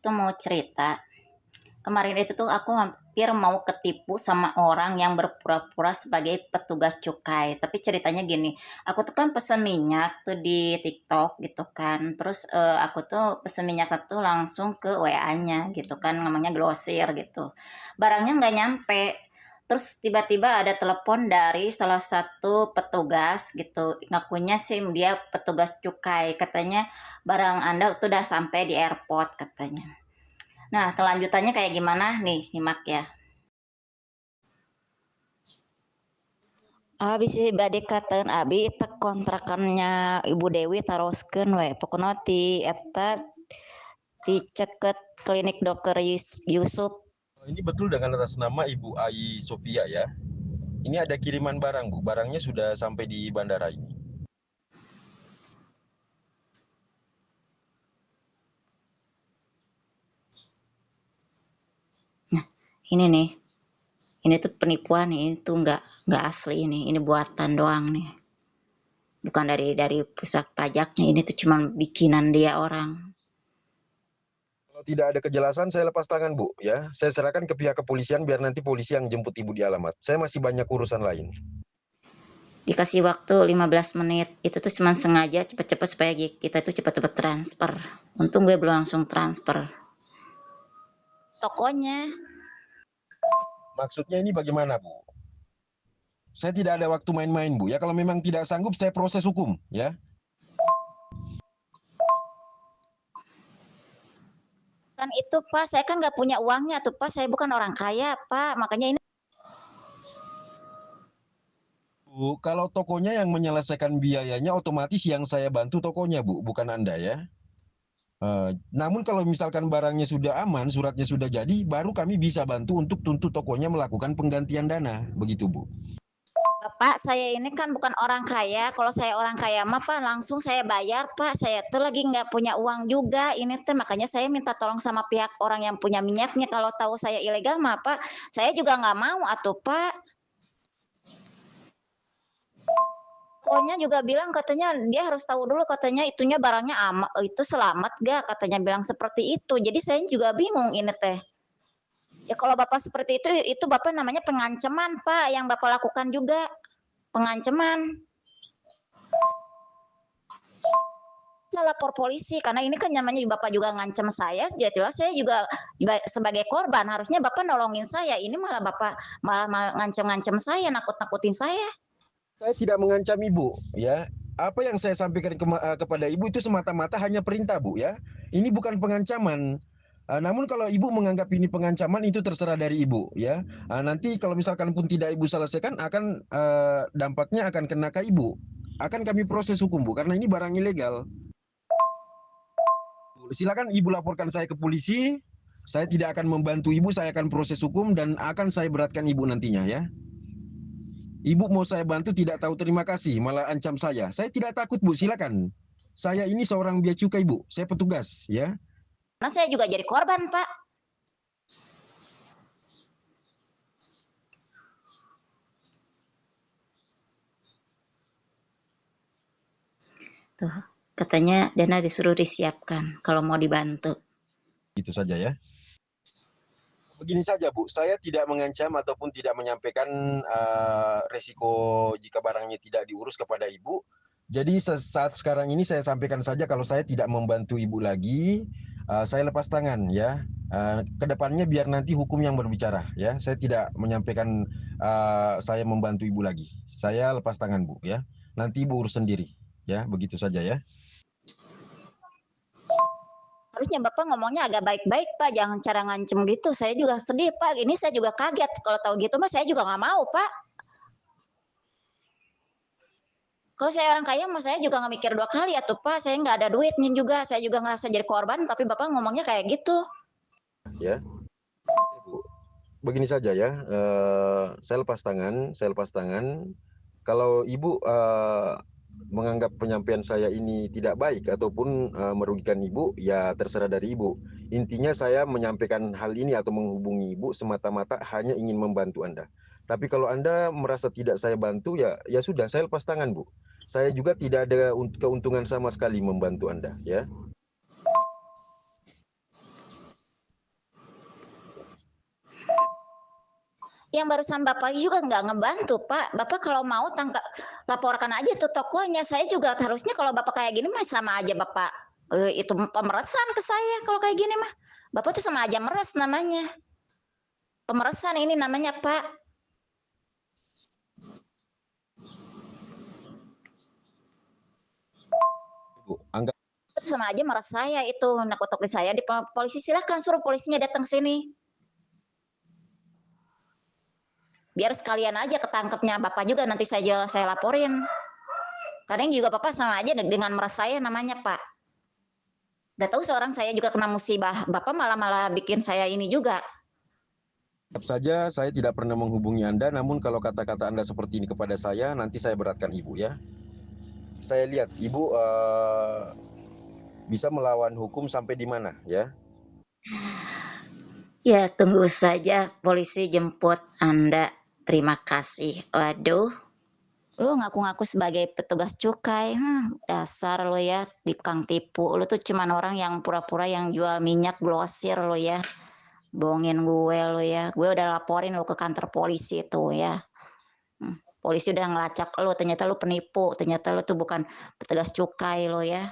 tuh mau cerita. Kemarin itu tuh aku hampir mau ketipu sama orang yang berpura-pura sebagai petugas cukai. Tapi ceritanya gini, aku tuh kan pesen minyak tuh di TikTok gitu kan. Terus aku tuh pesen minyak tuh langsung ke WA-nya gitu kan, namanya Glosir gitu. Barangnya nggak nyampe. Terus tiba-tiba ada telepon dari salah satu petugas gitu. Ngakunya sih dia petugas cukai. Katanya barang Anda tuh udah sampai di airport katanya. Nah, kelanjutannya kayak gimana nih, nyimak ya. Abi sih bade katen abi eta kontrakannya Ibu Dewi taroskeun we. Pokona ti eta ti ceket klinik dokter Yusuf. Ini betul dengan atas nama Ibu Ai Sofia ya. Ini ada kiriman barang, Bu. Barangnya sudah sampai di bandara ini. Ini nih, ini tuh penipuan nih, ini tuh nggak asli ini buatan doang nih. Bukan dari pusat pajaknya, ini tuh cuma bikinan dia orang. Kalau tidak ada kejelasan, saya lepas tangan, Bu. Ya, saya serahkan ke pihak kepolisian biar nanti polisi yang jemput Ibu di alamat. Saya masih banyak urusan lain. Dikasih waktu 15 menit, itu tuh cuma sengaja cepet-cepet supaya kita tuh cepet-cepet transfer. Untung gue belum langsung transfer. Tokonya. Maksudnya ini bagaimana, Bu? Saya tidak ada waktu main-main, Bu. Ya, kalau memang tidak sanggup, saya proses hukum, ya. Kan itu Pak, saya kan nggak punya uangnya tuh Pak, saya bukan orang kaya Pak, makanya ini. Bu, kalau tokonya yang menyelesaikan biayanya, otomatis yang saya bantu tokonya, Bu, bukan Anda, ya. Namun kalau misalkan barangnya sudah aman, suratnya sudah jadi, baru kami bisa bantu untuk tuntut tokonya melakukan penggantian dana, begitu Bu. Pak, saya ini kan bukan orang kaya, kalau saya orang kaya mah Pak langsung saya bayar Pak, saya tuh lagi nggak punya uang juga, ini teh makanya saya minta tolong sama pihak orang yang punya minyaknya, kalau tahu saya ilegal mah Pak, saya juga nggak mau atuh Pak. Pokoknya juga bilang katanya dia harus tahu dulu katanya itunya barangnya itu selamat gak katanya bilang seperti itu. Jadi saya juga bingung ini teh. Ya kalau Bapak seperti itu Bapak namanya pengancaman Pak yang Bapak lakukan juga. Pengancaman. Saya lapor polisi karena ini kan namanya Bapak juga ngancam saya, jelas saya juga sebagai korban harusnya Bapak nolongin saya. Ini malah Bapak malah ngancam-ngancam saya, nakut-nakutin saya. Saya tidak mengancam Ibu, ya. Apa yang saya sampaikan kepada Ibu itu semata-mata hanya perintah, Bu, ya. Ini bukan pengancaman. Namun kalau Ibu menganggap ini pengancaman itu terserah dari Ibu, ya. Nanti kalau misalkan pun tidak Ibu selesaikan, akan dampaknya akan kena ke Ibu. Akan kami proses hukum, Bu, karena ini barang ilegal. Silakan Ibu laporkan saya ke polisi. Saya tidak akan membantu Ibu, saya akan proses hukum dan akan saya beratkan Ibu nantinya, ya. Ibu mau saya bantu tidak tahu terima kasih, malah ancam saya. Saya tidak takut, Bu, silakan. Saya ini seorang bea cukai, Bu. Saya petugas, ya. Karena saya juga jadi korban, Pak. Tuh, katanya dana disuruh disiapkan kalau mau dibantu. Itu saja ya. Begini saja, Bu, saya tidak mengancam ataupun tidak menyampaikan resiko jika barangnya tidak diurus kepada Ibu. Jadi saat sekarang ini saya sampaikan saja kalau saya tidak membantu Ibu lagi, saya lepas tangan ya. Kedepannya biar nanti hukum yang berbicara ya. Saya tidak menyampaikan saya membantu Ibu lagi. Saya lepas tangan, Bu, ya. Nanti Ibu urus sendiri ya, begitu saja ya. Harusnya Bapak ngomongnya agak baik-baik Pak, jangan cara ngancem gitu. Saya juga sedih Pak, ini saya juga kaget. Kalau tahu gitu mah saya juga nggak mau Pak. Kalau saya orang kaya mah saya juga nggak mikir dua kali ya tuh Pak, saya nggak ada duitnya juga, saya juga ngerasa jadi korban, tapi Bapak ngomongnya kayak gitu. Ya, Bu. Begini saja ya, saya lepas tangan, saya lepas tangan. Kalau Ibu menganggap penyampaian saya ini tidak baik ataupun merugikan Ibu, ya terserah dari Ibu. Intinya saya menyampaikan hal ini atau menghubungi Ibu semata-mata hanya ingin membantu Anda. Tapi kalau Anda merasa tidak saya bantu, ya sudah, saya lepas tangan, Bu. Saya juga tidak ada keuntungan sama sekali membantu Anda, ya. Yang barusan Bapak juga nggak ngebantu, Pak. Bapak kalau mau laporkan aja tuh tokonya. Saya juga harusnya kalau Bapak kayak gini mah sama aja Bapak, itu pemerasan ke saya kalau kayak gini mah. Bapak tuh sama aja meres namanya. Pemerasan ini namanya, Pak. Bu, anggap Itu sama aja meres saya itu, nakut-nakutin saya di polisi. Silahkan suruh polisinya datang sini. Biar sekalian aja ketangkepnya Bapak juga nanti saya laporin. Kadang juga Bapak sama aja dengan meres saya namanya, Pak. Udah tahu seorang saya juga kena musibah, Bapak malah bikin saya ini juga. saja saya tidak pernah menghubungi Anda, namun kalau kata-kata Anda seperti ini kepada saya, nanti saya beratkan Ibu ya. Saya lihat Ibu bisa melawan hukum sampai di mana ya. Ya, tunggu saja polisi jemput Anda. Terima kasih. Waduh, lu ngaku-ngaku sebagai petugas cukai. Dasar lu ya, tukang tipu. Lu tuh cuman orang yang pura-pura yang jual minyak glosir lu ya. Bohongin gue lu ya. Gue udah laporin lu ke kantor polisi tuh ya. Polisi udah ngelacak lu, ternyata lu penipu, ternyata lu tuh bukan petugas cukai lu ya.